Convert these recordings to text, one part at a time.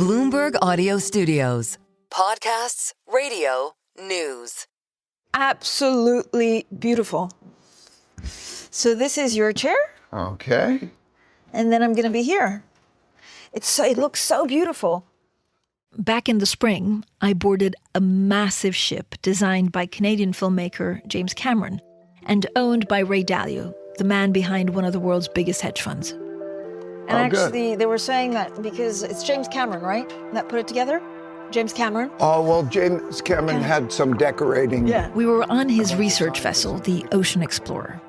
Bloomberg Audio Studios. Podcasts, radio, news. Absolutely beautiful. So this is your chair, Okay. and then I'm going to be here. It looks so beautiful. Back in the spring, I boarded a massive ship designed by Canadian filmmaker James Cameron and owned by Ray Dalio, the man behind one of the world's biggest hedge funds. And actually, they were saying that because it's James Cameron, right? That put it together? James Cameron? Oh, well, James Cameron had some decorating. Yeah. We were on his research vessel, the Ocean Explorer.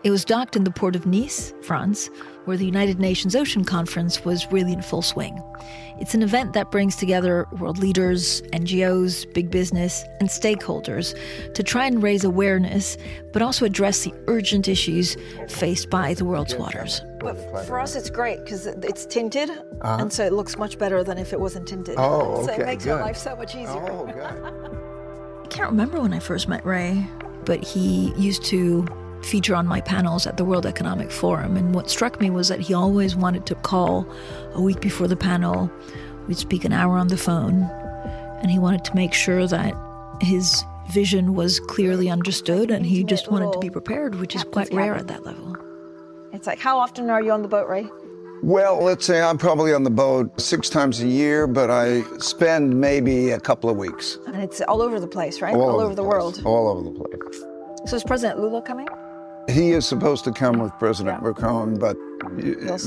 It was docked in the port of Nice, France, where the United Nations Ocean Conference was really in full swing. It's an event that brings together world leaders, NGOs, big business, and stakeholders to try and raise awareness, but also address the urgent issues faced by the world's waters. But for us, it's great because it's tinted, and so it looks much better than if it wasn't tinted. Oh, So okay, it makes our good. life so much easier. Oh, good. I can't remember when I first met Ray, but he used to feature on my panels at the World Economic Forum. And what struck me was that he always wanted to call a week before the panel. We'd speak an hour on the phone, and he wanted to make sure that his vision was clearly understood, and he just wanted to be prepared, which is quite rare at that level. It's like, how often are you on the boat, Ray? Well, let's say I'm probably on the boat 6 times a year, but I spend maybe a couple of weeks. And it's all over the place, right? All over the place. world. All over the place. So is President Lula coming? He is supposed to come with President Macron, but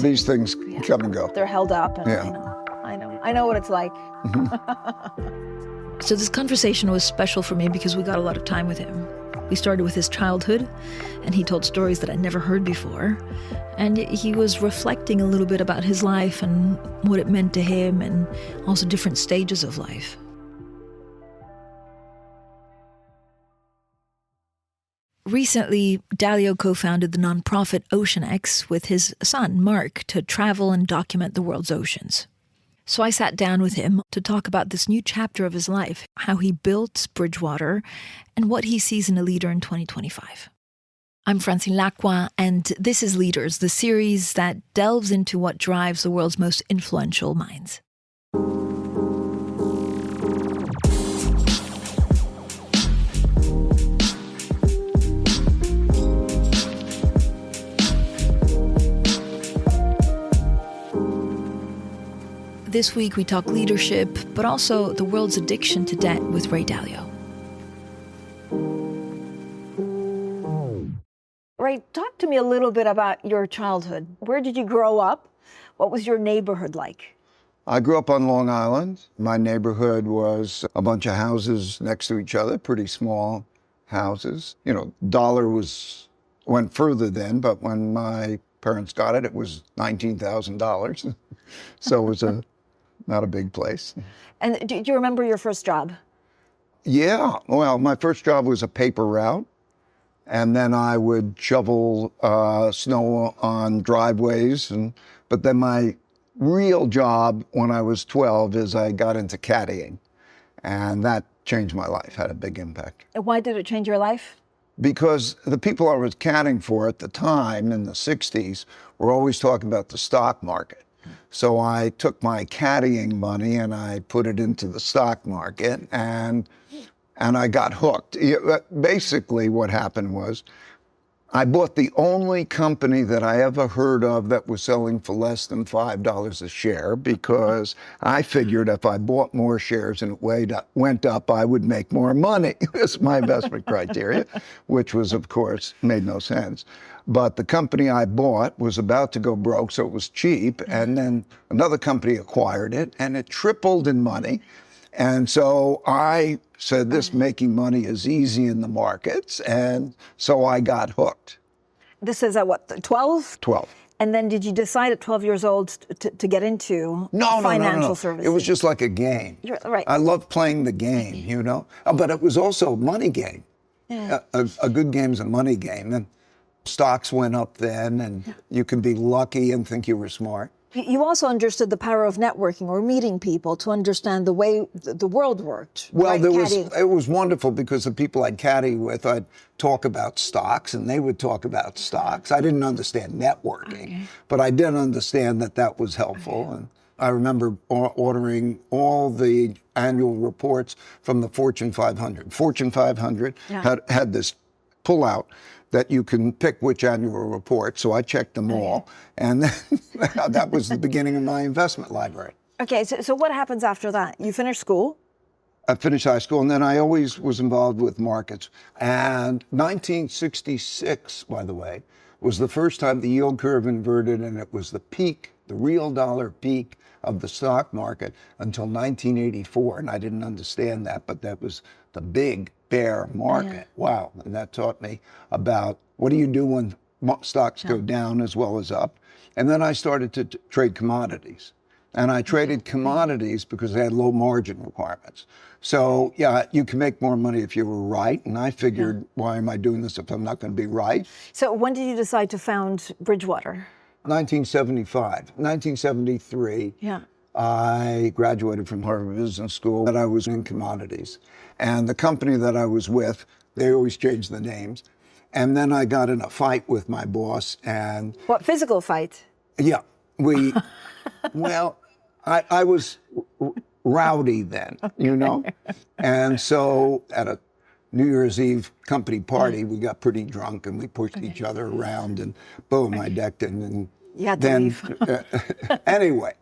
these things come and go. They're held up, and Yeah. I know what it's like. So this conversation was special for me because we got a lot of time with him. We started with his childhood, and he told stories that I'd never heard before. And he was reflecting a little bit about his life and what it meant to him, and also different stages of life. Recently, Dalio co-founded the nonprofit OceanX with his son, Mark, to travel and document the world's oceans. So I sat down with him to talk about this new chapter of his life, how he built Bridgewater, and what he sees in a leader in 2025. I'm Francine Lacqua, and this is Leaders, the series that delves into what drives the world's most influential minds. This week we talk leadership, but also the world's addiction to debt with Ray Dalio. Ray, talk to me a little bit about your childhood. Where did you grow up? What was your neighborhood like? I grew up on Long Island. My neighborhood was a bunch of houses next to each other, pretty small houses. You know, dollar went further then, but when my parents got it, it was $19,000. So it was not a big place. And do you remember your first job? Yeah, well, my first job was a paper route, and then I would shovel snow on driveways. But then my real job when I was 12 is I got into caddying, and that changed my life, had a big impact. And why did it change your life? Because the people I was caddying for at the time, in the 60s, were always talking about the stock market. So I took my caddying money and I put it into the stock market, and I got hooked. Basically what happened was I bought the only company that I ever heard of that was selling for less than $5 a share, because I figured if I bought more shares and it went up, I would make more money. That's my investment criteria, which was, of course, made no sense. But the company I bought was about to go broke, so it was cheap. And then another company acquired it, and it tripled in money. And so I said, this making money is easy in the markets. And so I got hooked. This is at what, 12? 12. And then did you decide at 12 years old to get into financial services? It was just like a game. Right. I loved playing the game, you know. But it was also a money game. Yeah. A good game's a money game. And stocks went up then, and you can be lucky and think you were smart. You also understood the power of networking or meeting people to understand the way the world worked. Well, right? it was wonderful because the people I'd caddy with, I'd talk about stocks and they would talk about stocks. I didn't understand networking, but I did understand that was helpful. And I remember ordering all the annual reports from the Fortune 500. Fortune 500 had this pullout that you can pick which annual report. So I checked them all. And then that was the beginning of my investment library. Okay, so what happens after that? You finish school? I finished high school, and then I always was involved with markets. And 1966, by the way, was the first time the yield curve inverted, and it was the peak, the real dollar peak of the stock market until 1984. And I didn't understand that, but that was the big bear market. Wow. And that taught me about what do you do when stocks go down as well as up. And then I started to trade commodities. And I traded commodities because they had low margin requirements. So, yeah, you can make more money if you were right. And I figured, why am I doing this if I'm not going to be right? So when did you decide to found Bridgewater? 1975. 1973, I graduated from Harvard Business School, and I was in commodities. And the company that I was with, they always change the names. And then I got in a fight with my boss. And what, physical fight? Yeah, we, well, I was rowdy then, you know? And so at a New Year's Eve company party, we got pretty drunk and we pushed each other around and boom, I decked in. And you had to leave. Anyway,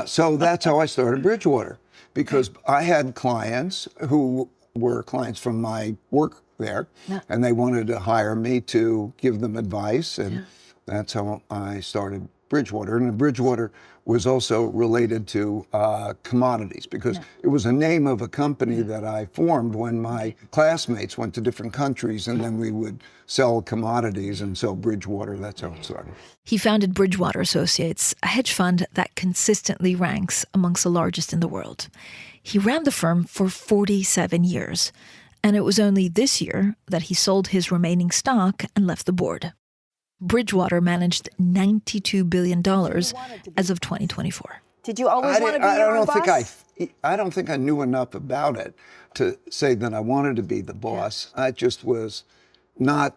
so that's how I started Bridgewater, because I had clients who were clients from my work there, and they wanted to hire me to give them advice, and that's how I started Bridgewater. And Bridgewater was also related to commodities, because it was a name of a company that I formed when my classmates went to different countries, and then we would sell commodities, and so Bridgewater, that's how it started. He founded Bridgewater Associates, a hedge fund that consistently ranks amongst the largest in the world. He ran the firm for 47 years, and it was only this year that he sold his remaining stock and left the board. Bridgewater managed $92 billion as of 2024. Did you always want to be your own boss? I don't think I knew enough about it to say that I wanted to be the boss. I just was not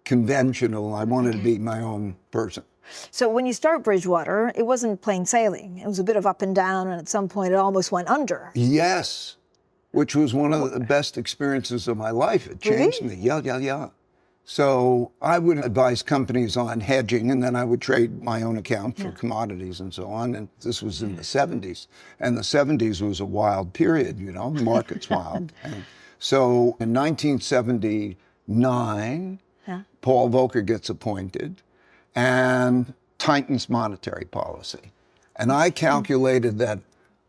conventional. I wanted to be my own person. So when you start Bridgewater, it wasn't plain sailing. It was a bit of up and down, and at some point it almost went under. Yes, which was one of the best experiences of my life. It changed me. Yeah. So I would advise companies on hedging, and then I would trade my own account for commodities and so on. And this was in the 70s. And the 70s was a wild period, you know, the market's wild. And so in 1979, Paul Volcker gets appointed and tightens monetary policy. And I calculated that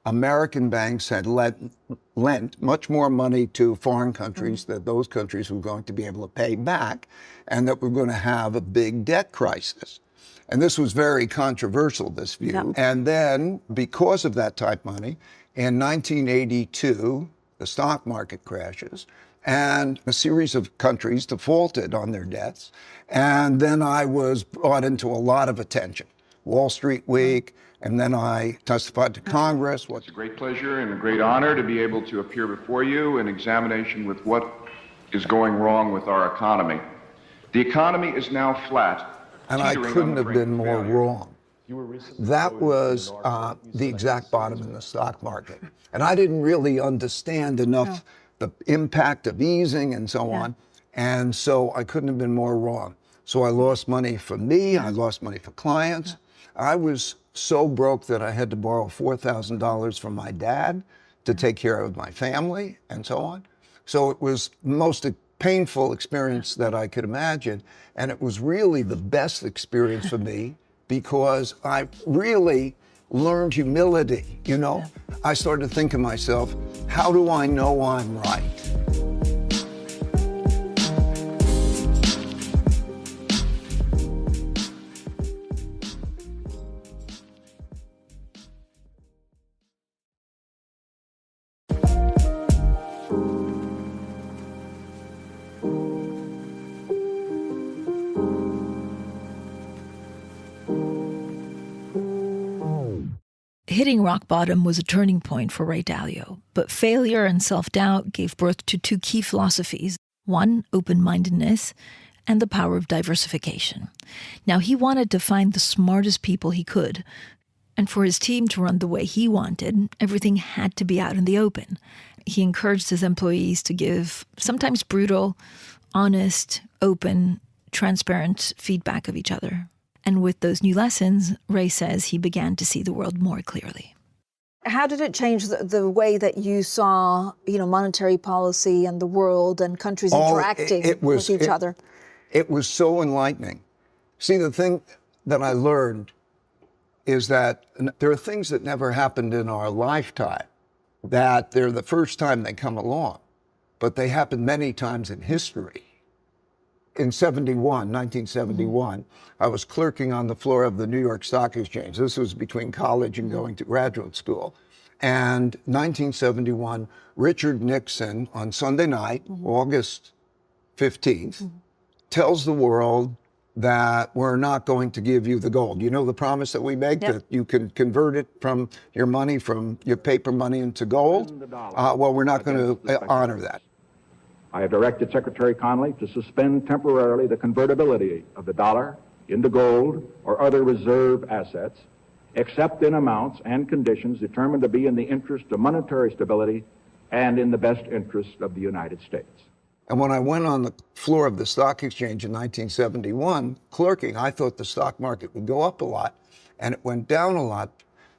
American banks had lent much more money to foreign countries that those countries were going to be able to pay back, and that we're going to have a big debt crisis. And this was very controversial, this view. And then, because of that type money, in 1982, the stock market crashes, and a series of countries defaulted on their debts. And then I was brought into a lot of attention. Wall Street Week, and then I testified to Congress. It's a great pleasure and a great honor to be able to appear before you in examination with what is going wrong with our economy. The economy is now flat. And I couldn't have been more wrong. That was the exact bottom in the stock market. And I didn't really understand enough the impact of easing and so on. And so I couldn't have been more wrong. So I lost money for me, I lost money for clients. I was so broke that I had to borrow $4,000 from my dad to take care of my family and so on. So it was the most painful experience that I could imagine. And it was really the best experience for me because I really learned humility, you know? I started to think of myself, how do I know I'm right? Hitting rock bottom was a turning point for Ray Dalio, but failure and self-doubt gave birth to two key philosophies. One, open-mindedness, and the power of diversification. Now, he wanted to find the smartest people he could And for his team to run the way he wanted, everything had to be out in the open. He encouraged his employees to give sometimes brutal, honest, open, transparent feedback of each other. And with those new lessons, Ray says he began to see the world more clearly. How did it change the way that you saw, monetary policy and the world and countries interacting with each other? It was so enlightening. See, the thing that I learned is that there are things that never happened in our lifetime, that they're the first time they come along, but they happened many times in history. In 1971, I was clerking on the floor of the New York Stock Exchange. This was between college and going to graduate school. And 1971, Richard Nixon, on Sunday night, August 15th, tells the world that we're not going to give you the gold. You know the promise that we make, that you can convert it from your money, from your paper money into gold? Well, we're not going to honor that. I have directed Secretary Connally to suspend temporarily the convertibility of the dollar into gold or other reserve assets, except in amounts and conditions determined to be in the interest of monetary stability and in the best interest of the United States. And when I went on the floor of the stock exchange in 1971, clerking, I thought the stock market would go up a lot, and it went down a lot.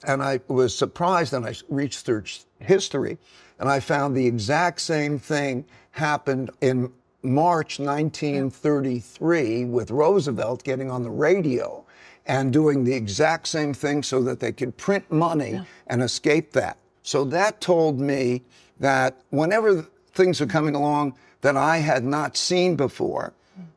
And I was surprised, and I researched history, and I found the exact same thing happened in March 1933 with Roosevelt getting on the radio and doing the exact same thing so that they could print money and escape that. So that told me that whenever things are coming along that I had not seen before,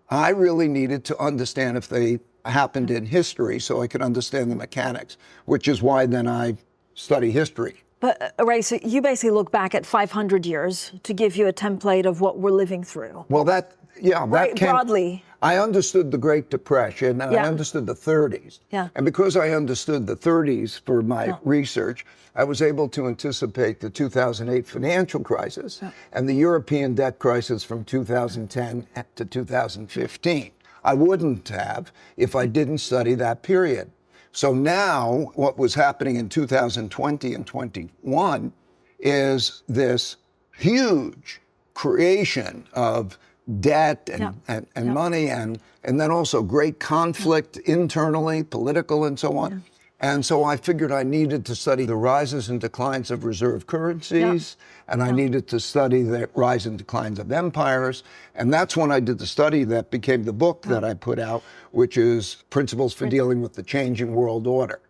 I really needed to understand if they happened in history so I could understand the mechanics, which is why then I study history. But Ray, so you basically look back at 500 years to give you a template of what we're living through. Well, that came broadly. I understood the Great Depression, and I understood the 30s. Yeah. And because I understood the 30s for my research, I was able to anticipate the 2008 financial crisis and the European debt crisis from 2010 to 2015. I wouldn't have if I didn't study that period. So now what was happening in 2020 and 21 is this huge creation of debt and money and then also great conflict internally, political and so on. And so I figured I needed to study the rises and declines of reserve currencies, and I needed to study the rise and declines of empires. And that's when I did the study that became the book that I put out, which is Principles for Dealing with the Changing World Order.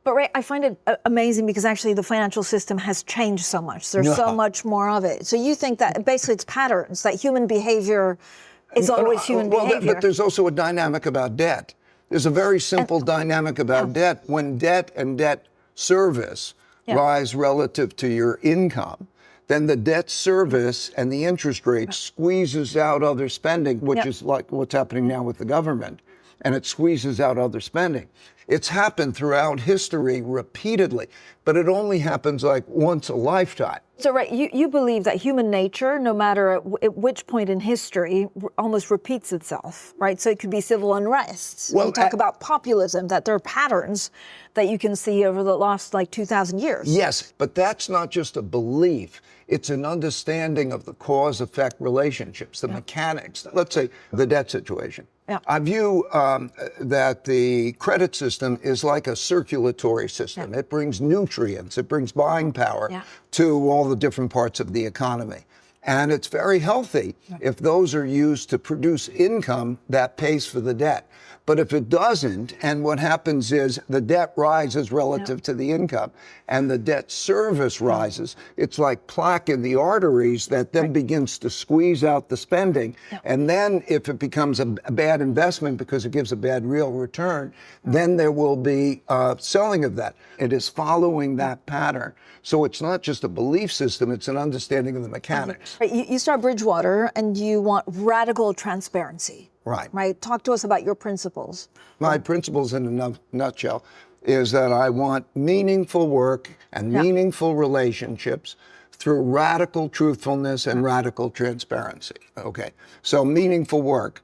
But Ray, I find it amazing because actually the financial system has changed so much. There's so much more of it. So you think that basically it's patterns, that human behavior is always human behavior. But there's also a dynamic about debt. There's a very simple dynamic about debt. When debt and debt service rise relative to your income, then the debt service and the interest rate squeezes out other spending, which is like what's happening now with the government, and it squeezes out other spending. It's happened throughout history repeatedly, but it only happens like once a lifetime. So, Ray, you believe that human nature, no matter at which point in history, almost repeats itself, right? So it could be civil unrest. Well, you talk about populism, that there are patterns that you can see over the last, 2,000 years. Yes, but that's not just a belief. It's an understanding of the cause-effect relationships, the mechanics. Let's say the debt situation. I view that the credit system is like a circulatory system. It brings nutrients, it brings buying power to all the different parts of the economy. And it's very healthy if those are used to produce income that pays for the debt. But if it doesn't, and what happens is the debt rises relative to the income, and the debt service rises, it's like plaque in the arteries that then begins to squeeze out the spending. And then if it becomes a bad investment because it gives a bad real return, then there will be selling of that. It is following that pattern. So it's not just a belief system, it's an understanding of the mechanics. You start Bridgewater and you want radical transparency. Right. Talk to us about your principles. My principles in a nutshell is that I want meaningful work and meaningful relationships through radical truthfulness and radical transparency. Okay. So meaningful work,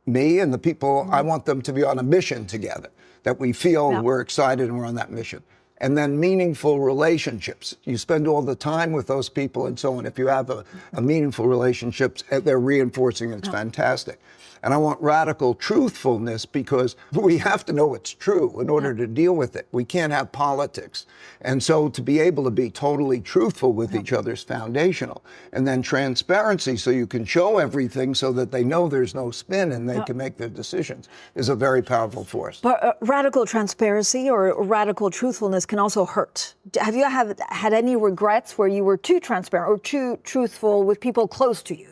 me and the people, I want them to be on a mission together. that we feel we're excited and we're on that mission. And then meaningful relationships. You spend all the time with those people and so on. If you have a meaningful relationships, they're reinforcing, it's fantastic. And I want radical truthfulness because we have to know it's true in order to deal with it. We can't have politics. And so to be able to be totally truthful with each other is foundational. And then transparency, so you can show everything so that they know there's no spin and they can make their decisions, is a very powerful force. But radical transparency or radical truthfulness can also hurt. Have you had any regrets where you were too transparent or too truthful with people close to you?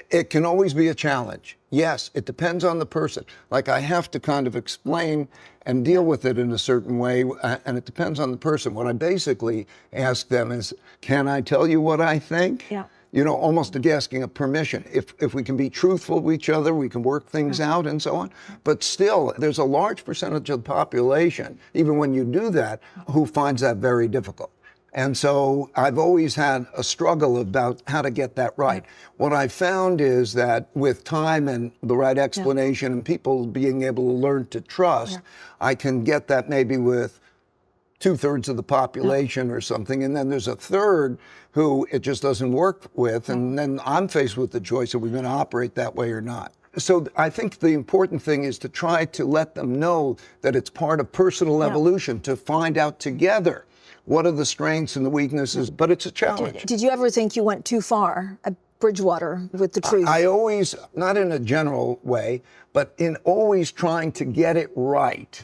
It can always be a challenge. Yes, it depends on the person. Like I have to kind of explain and deal with it in a certain way, and it depends on the person. What I basically ask them is, can I tell you what I think? Yeah. You know, almost like asking a permission. If we can be truthful with each other, we can work things out and so on. But still, there's a large percentage of the population, even when you do that, who finds that very difficult. And so I've always had a struggle about how to get that right. What I found is that with time and the right explanation and people being able to learn to trust, I can get that maybe with 2/3 of the population or something. And then there's a third who it just doesn't work with. And then I'm faced with the choice, are we going to operate that way or not? So I think the important thing is to try to let them know that it's part of personal evolution to find out together what are the strengths and the weaknesses, but it's a challenge. Did you ever think you went too far at Bridgewater with the truth? I always, not in a general way, but in always trying to get it right.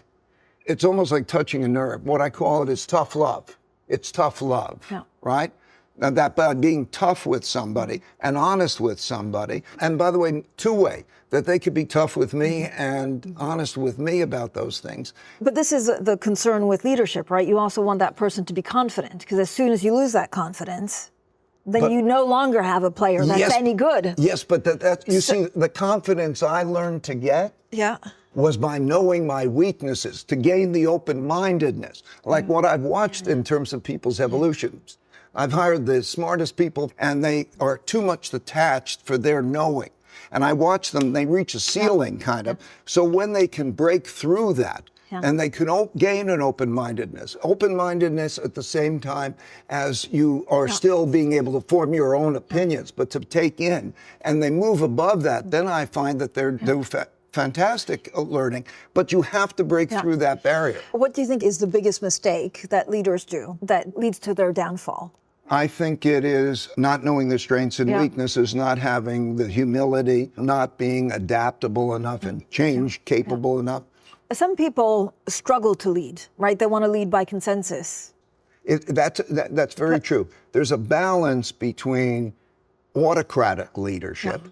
It's almost like touching a nerve. What I call it is tough love. It's tough love, right? Now that by being tough with somebody and honest with somebody, and by the way, two-way, that they could be tough with me and honest with me about those things. But this is the concern with leadership, right? You also want that person to be confident, because as soon as you lose that confidence, then you no longer have a player that's any good. Yes, but you see, the confidence I learned to get was by knowing my weaknesses, to gain the open-mindedness, like what I've watched in terms of people's evolutions. I've hired the smartest people, and they are too much attached for their knowing. And I watch them, they reach a ceiling, kind of. So when they can break through that, and they can gain an open-mindedness at the same time as you are still being able to form your own opinions, but to take in, and they move above that, then I find that they're fantastic learning, but you have to break through that barrier. What do you think is the biggest mistake that leaders do that leads to their downfall? I think it is not knowing their strengths and weaknesses, not having the humility, not being adaptable enough and change capable enough. Some people struggle to lead, right? They want to lead by consensus. That's very true. There's a balance between autocratic leadership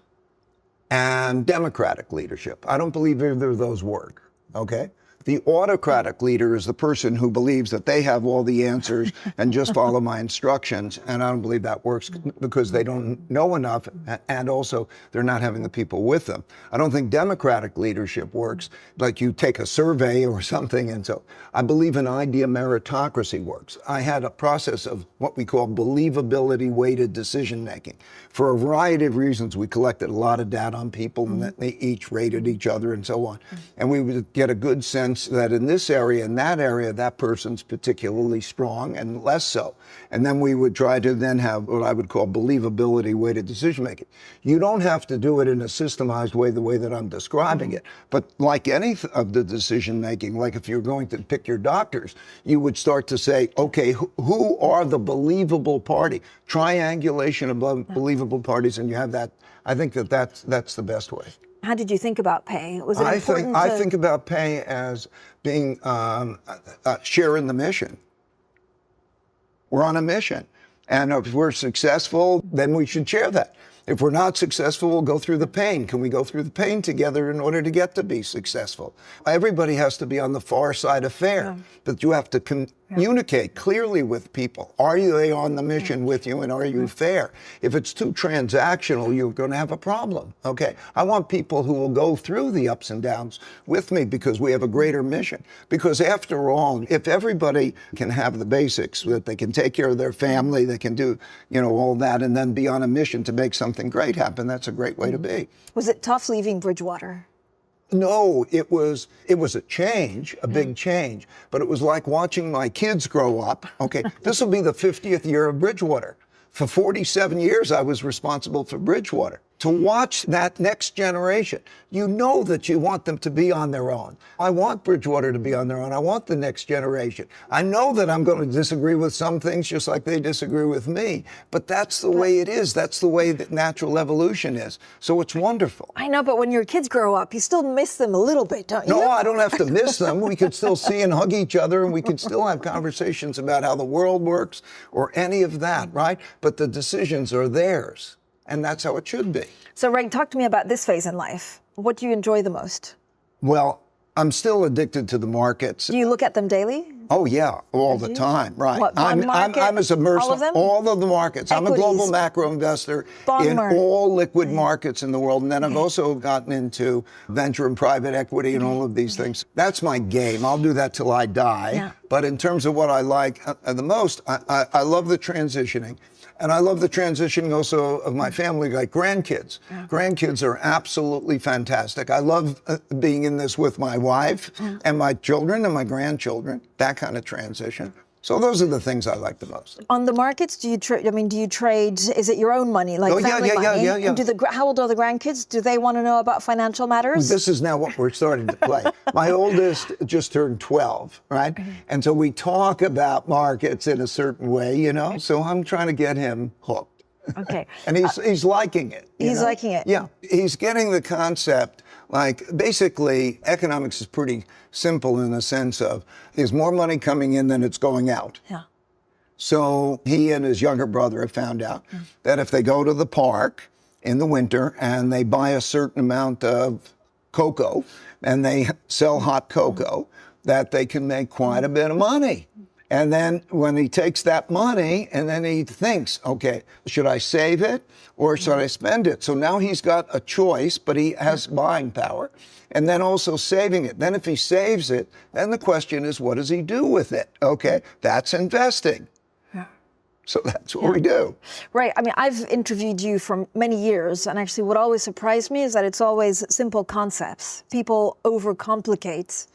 and democratic leadership. I don't believe either of those work, okay? The autocratic leader is the person who believes that they have all the answers and just follow my instructions. And I don't believe that works because they don't know enough, and also they're not having the people with them. I don't think democratic leadership works like you take a survey or something. And so I believe an idea meritocracy works. I had a process of what we call believability weighted decision making. For a variety of reasons, we collected a lot of data on people and they each rated each other and so on. And we would get a good sense that in this area, in that area, that person's particularly strong and less so. And then we would try to then have what I would call believability weighted decision making. You don't have to do it in a systemized way, the way that I'm describing it. But like any of the decision making, like if you're going to pick your doctors, you would start to say, okay, who are the believable party? Triangulation of believable parties, and you have that. I think that's the best way. How did you think about pay? Was it important I think about pay as being sharing the mission. We're on a mission. And if we're successful, then we should share that. If we're not successful, we'll go through the pain. Can we go through the pain together in order to get to be successful? Everybody has to be on the far side of fair, but you have to communicate clearly with people. Are they on the mission with you, and are you fair? If it's too transactional, you're going to have a problem, okay? I want people who will go through the ups and downs with me because we have a greater mission. Because after all, if everybody can have the basics, that they can take care of their family, they can do, all that, and then be on a mission to make something great happen, that's a great way to be. Was it tough leaving Bridgewater? No, it was a change, a big change, but it was like watching my kids grow up. Okay, this will be the 50th year of Bridgewater. For 47 years, I was responsible for Bridgewater. To watch that next generation, you know that you want them to be on their own. I want Bridgewater to be on their own. I want the next generation. I know that I'm going to disagree with some things just like they disagree with me, but that's the way it is. That's the way that natural evolution is. So it's wonderful. I know, but when your kids grow up, you still miss them a little bit, don't you? No, I don't have to miss them. We could still see and hug each other, and we could still have conversations about how the world works or any of that, right? But the decisions are theirs. And that's how it should be. So, Ray, talk to me about this phase in life. What do you enjoy the most? Well, I'm still addicted to the markets. Do you look at them daily? Oh, yeah, all the time, right. What, bond market, I'm as immersed all of them? all of the markets. Equities, I'm a global macro investor in market. all liquid markets in the world. And then I've also gotten into venture and private equity and all of these things. That's my game. I'll do that till I die. Yeah. But in terms of what I like the most, I love the transitioning. And I love the transitioning also of my family, like grandkids. Yeah. Grandkids are absolutely fantastic. I love being in this with my wife and my children and my grandchildren, that kind of transition. So those are the things I like the most. On the markets, do you trade? Do you trade? Is it your own money, like family money? Yeah. And how old are the grandkids? Do they want to know about financial matters? This is now what we're starting to play. My oldest just turned 12, right? And so we talk about markets in a certain way, you know. So I'm trying to get him hooked. Okay. And he's liking it. He's liking it. Yeah. He's getting the concept. Like, basically, economics is pretty simple in the sense of there's more money coming in than it's going out. Yeah. So he and his younger brother have found out that if they go to the park in the winter and they buy a certain amount of cocoa and they sell hot cocoa, that they can make quite a bit of money. And then when he takes that money and then he thinks, okay, should I save it or should I spend it? So now he's got a choice, but he has buying power. And then also saving it. Then if he saves it, then the question is, what does he do with it? Okay, that's investing. Yeah. So that's what we do. Right. I've interviewed you for many years, and actually what always surprised me is that it's always simple concepts. People overcomplicate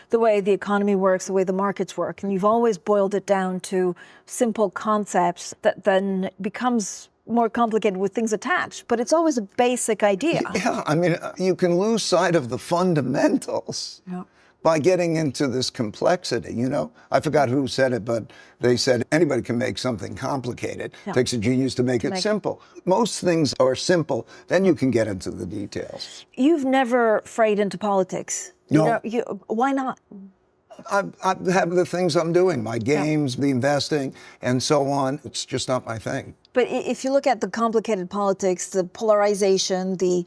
the way the economy works, the way the markets work. And you've always boiled it down to simple concepts that then becomes more complicated with things attached. But it's always a basic idea. Yeah, you can lose sight of the fundamentals by getting into this complexity, you know? I forgot who said it, but they said anybody can make something complicated. It takes a genius to make it simple. Most things are simple, then you can get into the details. You've never frayed into politics. No. Why not? I have the things I'm doing, my games, the investing, and so on. It's just not my thing. But if you look at the complicated politics, the polarization, the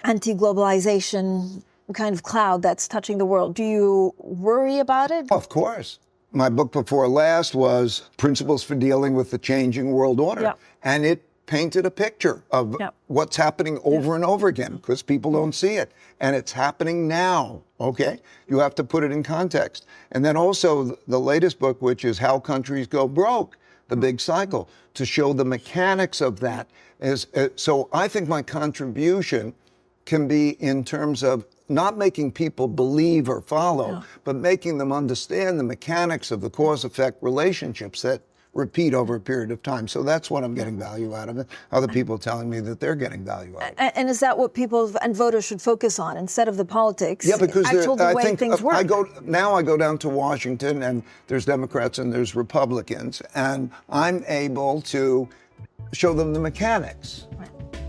anti-globalization kind of cloud that's touching the world, do you worry about it? Of course. My book before last was Principles for Dealing with the Changing World Order. Yeah. And it painted a picture of what's happening over and over again because people don't see it. And it's happening now, okay? You have to put it in context. And then also the latest book, which is How Countries Go Broke, the big cycle, to show the mechanics of that. So I think my contribution can be in terms of not making people believe or follow, but making them understand the mechanics of the cause-effect relationships that repeat over a period of time. So that's what I'm getting value out of it. Other people telling me that they're getting value out of it. And is that what people and voters should focus on instead of the politics? Yeah, because the way things work. I go down to Washington and there's Democrats and there's Republicans, and I'm able to show them the mechanics.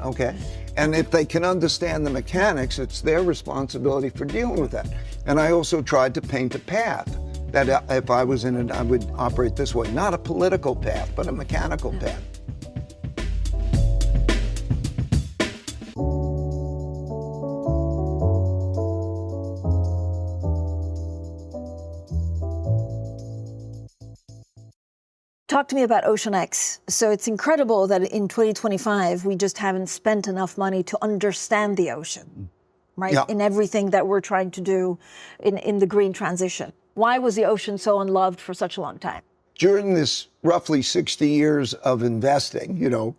Okay? And if they can understand the mechanics, it's their responsibility for dealing with that. And I also tried to paint a path that if I was in it, I would operate this way. Not a political path, but a mechanical path. Talk to me about OceanX. So it's incredible that in 2025, we just haven't spent enough money to understand the ocean, right? Yeah. In everything that we're trying to do in the green transition. Why was the ocean so unloved for such a long time? During this roughly 60 years of investing, you know,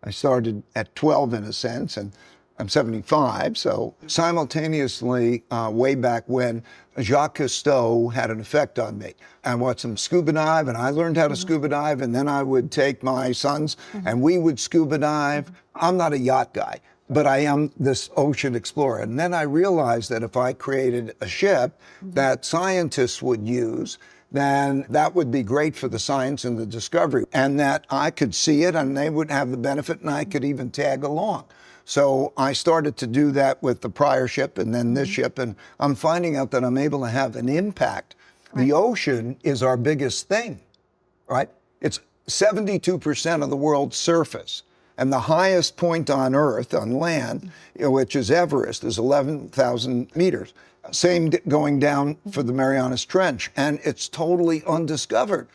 I started at 12 in a sense, and I'm 75, so simultaneously, way back when, Jacques Cousteau had an effect on me. I watched him scuba dive, and I learned how to scuba dive, and then I would take my sons, and we would scuba dive. I'm not a yacht guy, but I am this ocean explorer. And then I realized that if I created a ship that scientists would use, then that would be great for the science and the discovery, and that I could see it, and they would have the benefit, and I could even tag along. So I started to do that with the prior ship and then this ship, and I'm finding out that I'm able to have an impact. Right. The ocean is our biggest thing, right? It's 72% of the world's surface. And the highest point on Earth, on land, which is Everest, is 11,000 meters. Same going down for the Marianas Trench. And it's totally undiscovered.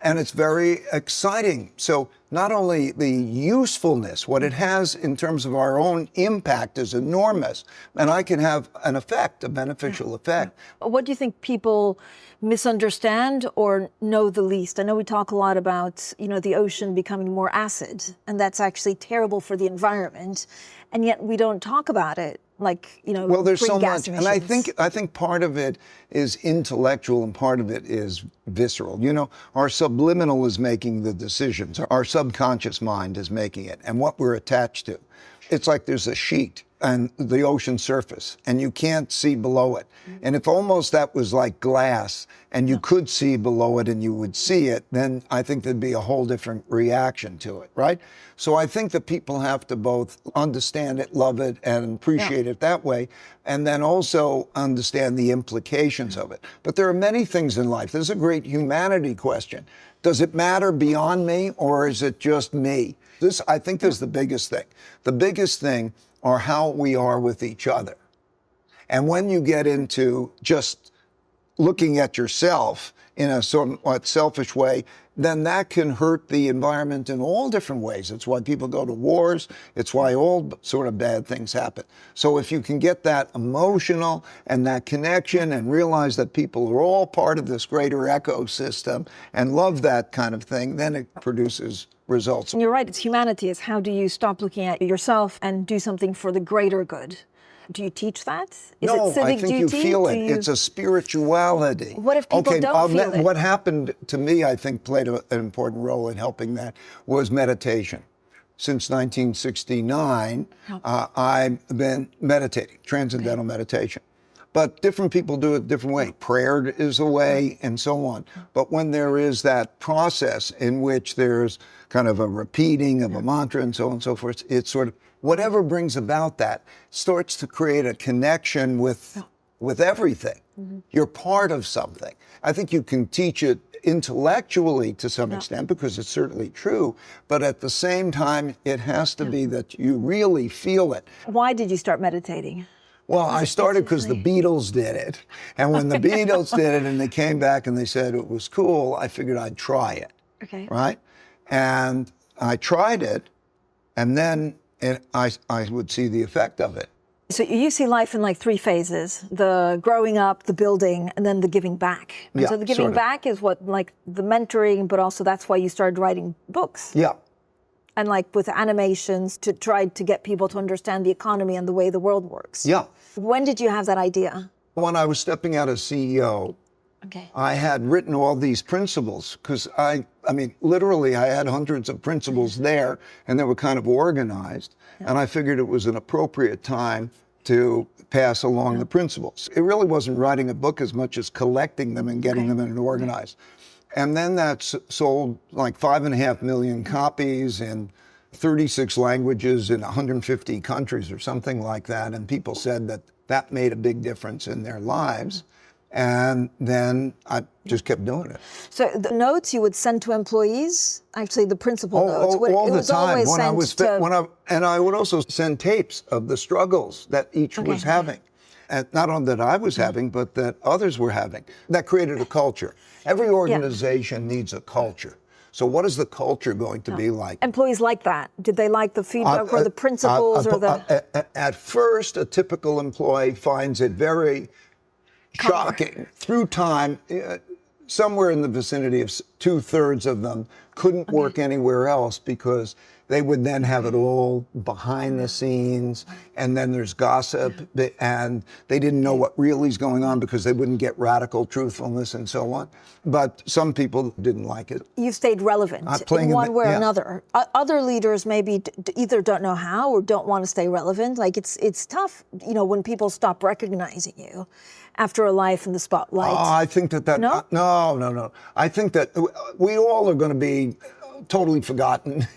And it's very exciting. So not only the usefulness, what it has in terms of our own impact is enormous. And I can have an effect, a beneficial effect. What do you think people misunderstand or know the least? I know we talk a lot about, the ocean becoming more acid, and that's actually terrible for the environment. And yet we don't talk about it. Well, there's so much, emissions. and I think part of it is intellectual and part of it is visceral. Our subliminal is making the decisions. Our subconscious mind is making it, and what we're attached to. It's like there's a sheet and the ocean surface, and you can't see below it. And if almost that was like glass, and you could see below it and you would see it, then I think there'd be a whole different reaction to it, right? So I think that people have to both understand it, love it, and appreciate it that way, and then also understand the implications of it. But there are many things in life. There's a great humanity question. Does it matter beyond me, or is it just me? This, I think, is the biggest thing. The biggest thing are how we are with each other. And when you get into just looking at yourself in a somewhat selfish way, then that can hurt the environment in all different ways. It's why people go to wars. It's why all sort of bad things happen. So if you can get that emotional and that connection and realize that people are all part of this greater ecosystem and love that kind of thing, then it produces results. And you're right, it's humanity. It's how do you stop looking at yourself and do something for the greater good? Do you teach that? Is no, it civic I think duty? You feel it. It's a spirituality. What if people don't feel it? What happened to me, I think, played an important role in helping that, was meditation. Since 1969, I've been meditating, transcendental meditation. But different people do it a different way. Prayer is a way, and so on. But when there is that process in which there's kind of a repeating of a mantra and so on and so forth, it's sort of, whatever brings about that starts to create a connection with everything. You're part of something. I think you can teach it intellectually to some extent, because it's certainly true, but at the same time, it has to be that you really feel it. Why did you start meditating? Well, I started because the Beatles did it. And when the Beatles did it and they came back and they said it was cool, I figured I'd try it. Okay. Right? And I tried it, and then I would see the effect of it. So you see life in like three phases: the growing up, the building, and then the giving back. And Yeah, so the giving sort of. back is what, like the mentoring, but also that's why you started writing books. Yeah. And like with animations to try to get people to understand the economy and the way the world works. Yeah. When did you have that idea? When I was stepping out as CEO, Okay. I had written all these principles, because I mean, literally, I had hundreds of principles there, and they were kind of organized. And I figured it was an appropriate time to pass along the principles. It really wasn't writing a book as much as collecting them and getting them in and organized. And then that sold like 5.5 million copies in 36 languages in 150 countries or something like that. And people said that that made a big difference in their lives. And then I just kept doing it. So the notes you would send to employees, actually the principal notes, all it the was time. always When I sent was to... and I would also send tapes of the struggles that each was having. And not only that I was having, but that others were having. That created a culture. Every organization needs a culture. So what is the culture going to be like? Employees like that? Did they like the feedback or the principles or the... At first, a typical employee finds it very shocking. Through time, somewhere in the vicinity of 2/3 of them couldn't work anywhere else because they would then have it all behind the scenes, and then there's gossip, and they didn't know what really is going on because they wouldn't get radical truthfulness and so on. But some people didn't like it. You stayed relevant in one way or another. Other leaders maybe either don't know how or don't want to stay relevant. Like it's tough, when people stop recognizing you after a life in the spotlight. Oh, I think that No? No. I think that we all are going to be totally forgotten,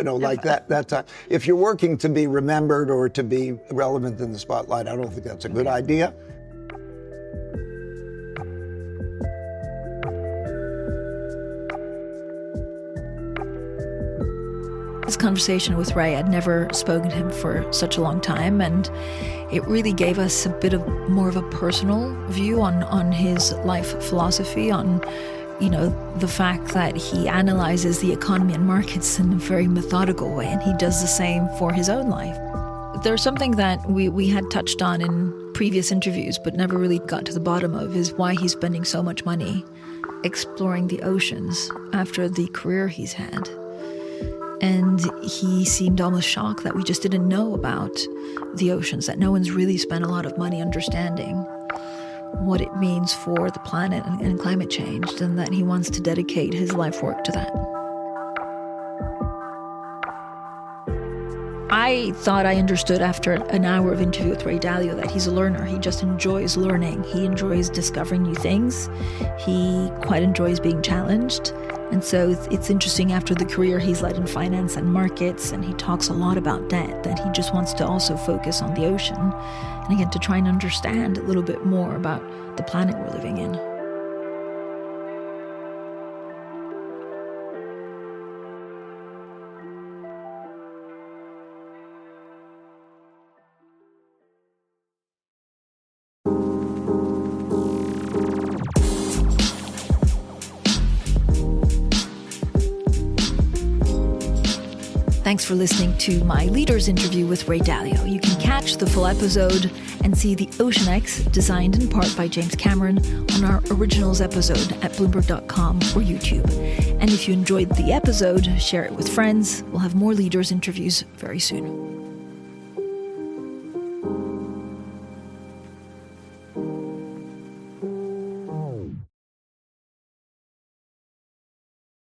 like that time. If you're working to be remembered or to be relevant in the spotlight, I don't think that's a good idea. This conversation with Ray, I'd never spoken to him for such a long time, and it really gave us a bit of more of a personal view on his life philosophy, on the fact that he analyzes the economy and markets in a very methodical way, and he does the same for his own life. There's something that we had touched on in previous interviews but never really got to the bottom of, is why he's spending so much money exploring the oceans after the career he's had. And he seemed almost shocked that we just didn't know about the oceans, that no one's really spent a lot of money understanding what it means for the planet and climate change, and that he wants to dedicate his life work to that. I thought I understood after an hour of interview with Ray Dalio that he's a learner. He just enjoys learning. He enjoys discovering new things. He quite enjoys being challenged. And so it's interesting, after the career he's led in finance and markets, and he talks a lot about debt, that he just wants to also focus on the ocean, and again, to try and understand a little bit more about the planet we're living in. Thanks for listening to my leaders interview with Ray Dalio. You can catch the full episode and see the OceanX, designed in part by James Cameron, on our originals episode at Bloomberg.com or YouTube. And if you enjoyed the episode, share it with friends. We'll have more leaders interviews very soon.